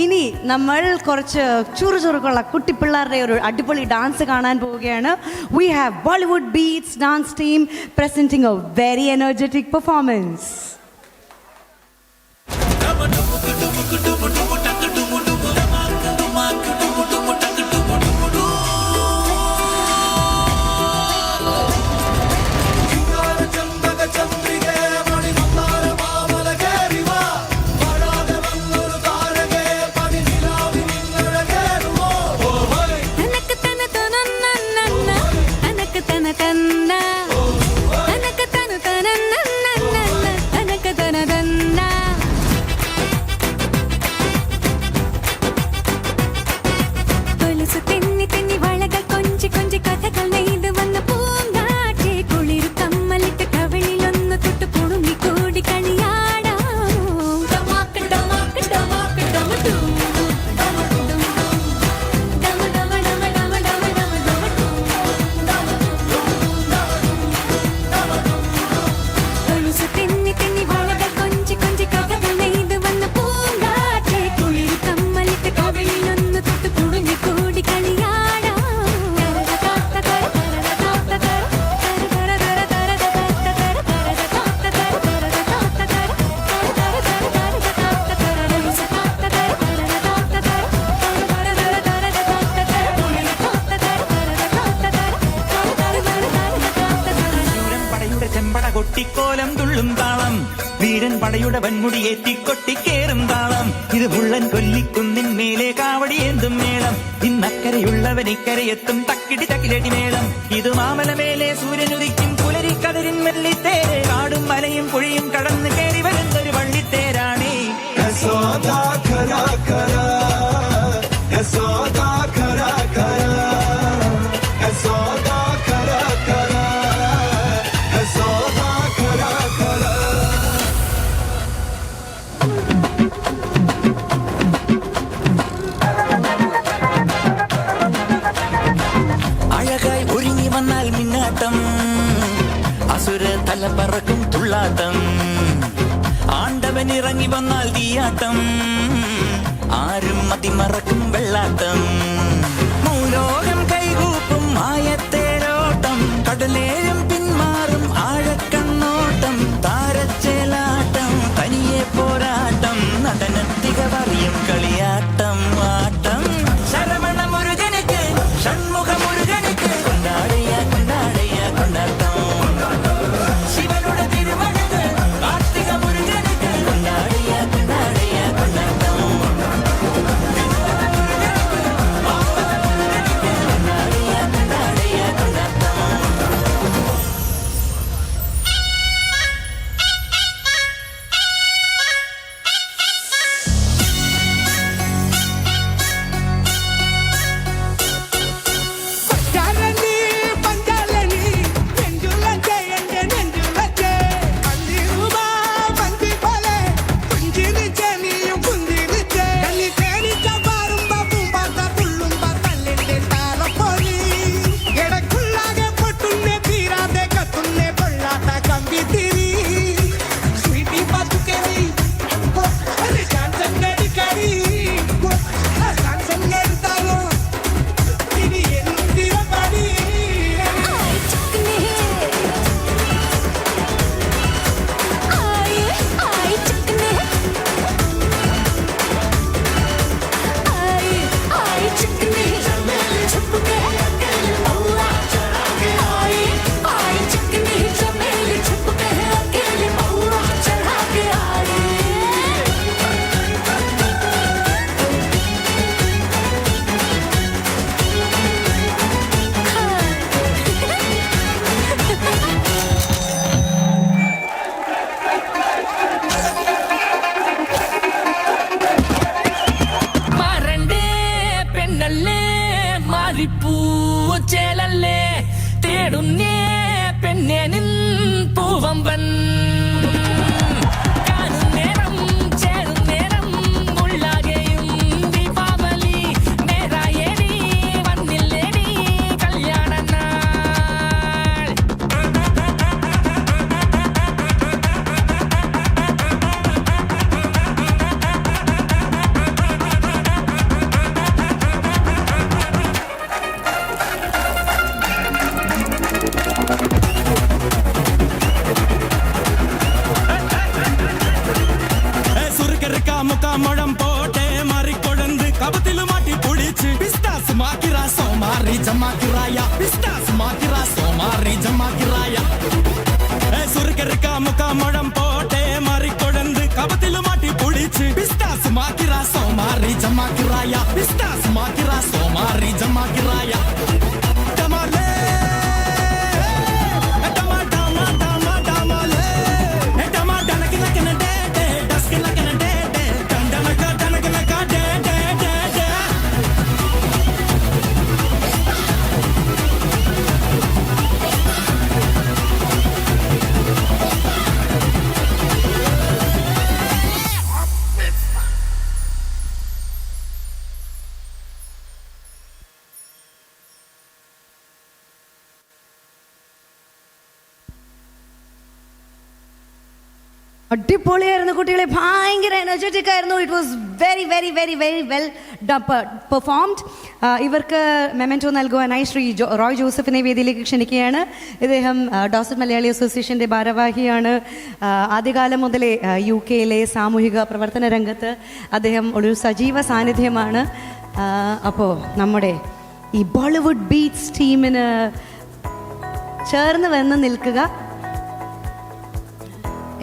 ഇനി നമ്മൾ കുറച്ച് ചുറുചുറുക്കുള്ള കുട്ടിപ്പിള്ളേരുടെ ഒരു അടിപൊളി ഡാൻസ് കാണാൻ പോവുകയാണ്. We have Bollywood Beats dance team presenting a very energetic performance. കൊട്ടിക്കോലം തുള്ളും താളം വീരൻ പടയുടെ വൻമുടിയേറ്റിക്കൊട്ടിക്കേറും താളം ഇത് മുള്ളൻ കൊല്ലിക്കുന്നിൻ മേലെ കാവടിയേന്തും മേളം ഇന്നക്കരയുള്ളവൻ ഇക്കരയെത്തും തക്കിടി തക്കിലടി മേളം ഇത് മാമലമേലെ സൂര്യനുദിക്കും പുലരിക്കതിരിൻ വെള്ളിത്തേര് കാടും മലയും പുഴയും കടന്നു കയറി വരുന്നൊരു വള്ളിത്തേരാണേ. അഴകായി ഒരുങ്ങി വന്നാൽ മിന്നാട്ടം അസുര തല പറക്കും തുള്ളാട്ടം ആണ്ടവൻ ഇറങ്ങി വന്നാൽ തീയാട്ടം ആരും മതിമറക്കും വെള്ളാട്ടം മൂലോകം കൈകൂപ്പും ആയത്തേരോട്ടം കടലേഴും പിന്മാറും ആഴക്കണ്ണോട്ടം താരച്ചേലാട്ടം തനിയെ പോരാട്ടം നടനത്തിക പറയും കളിയാട്ടം ആട്ടം ശരവണ മുരുകനുക്ക് ഷൺമുഖ മുരുകനുക്ക് കൊണ്ടാടിയ കൊണ്ടാടിയ കൊണ്ടാട്ടം ശിവനുടെ തിരുമകന് കാർത്തിക മുരുകനുക്ക് കൊണ്ടാടിയ കൊണ്ടാടിയ കൊണ്ടാട്ടം കൊണ്ടാടിയ കൊണ്ടാടിയ കൊണ്ടാട്ടം. പൂച്ചേലല്ലേ തേടുന്നേ പെണ്ണേ നിൻ പൂവമ്പൻ കാണുന്നേരം ചേരുന്നേരം ഉള്ളാകെയും ദീപാവലി നേരായേടി വന്നില്ലേടി കല്യാണ നാൾ. മുക്കാമുഴം പോട്ടെ മറിക്കൊടന്ത് കപത്തില് മാറ്റി പൊളിച്ച് പിസ്താസ് മാക്കിറ സോമാറി ജമാക്കിറായ പിസ്താസ് മാക്കിറ സോമാറി ജമാക്കിറായ സുറുക്കെറുക്ക മുക്കാമുഴം പോട്ടെ മറിക്കൊടന്ത് കപത്തില് മാറ്റി പൊളിച്ച് പിസ്താസ് മാക്കിറ സോമാറി ജമാക്കിറായ പിസ്താസ് മാക്കിറ സോമാറി ജമാക്കിറായ അടിപൊളിയായിരുന്നു കുട്ടികളെ, ഭയങ്കര എനർജറ്റിക് ആയിരുന്നു. It was very very very very well performed. ഇവർക്ക് മെമൻറ്റോ നൽകുവാനായി ശ്രീ റോയ് ജോസഫിനെ വേദിയിലേക്ക് ക്ഷണിക്കുകയാണ്. ഇദ്ദേഹം ഡോസറ്റ് മലയാളി അസോസിയേഷൻ്റെ ഭാരവാഹിയാണ്. ആദ്യകാലം മുതലേ UK-യിലെ സാമൂഹിക പ്രവർത്തന രംഗത്ത് അദ്ദേഹം ഒരു സജീവ സാന്നിധ്യമാണ്. അപ്പോൾ നമ്മുടെ ഈ ബോളിവുഡ് ബീറ്റ്സ് ടീമിന് ചേർന്ന് വന്ന് നിൽക്കുക.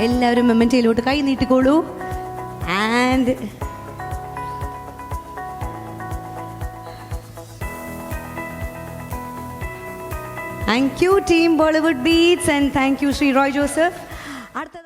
എല്ലാവരും മെമൻറ്റോയിലോട്ട് കൈ നീട്ടിക്കോളൂ. And thank you team Bollywood beats and thank you Shri Roy Joseph. അടുത്ത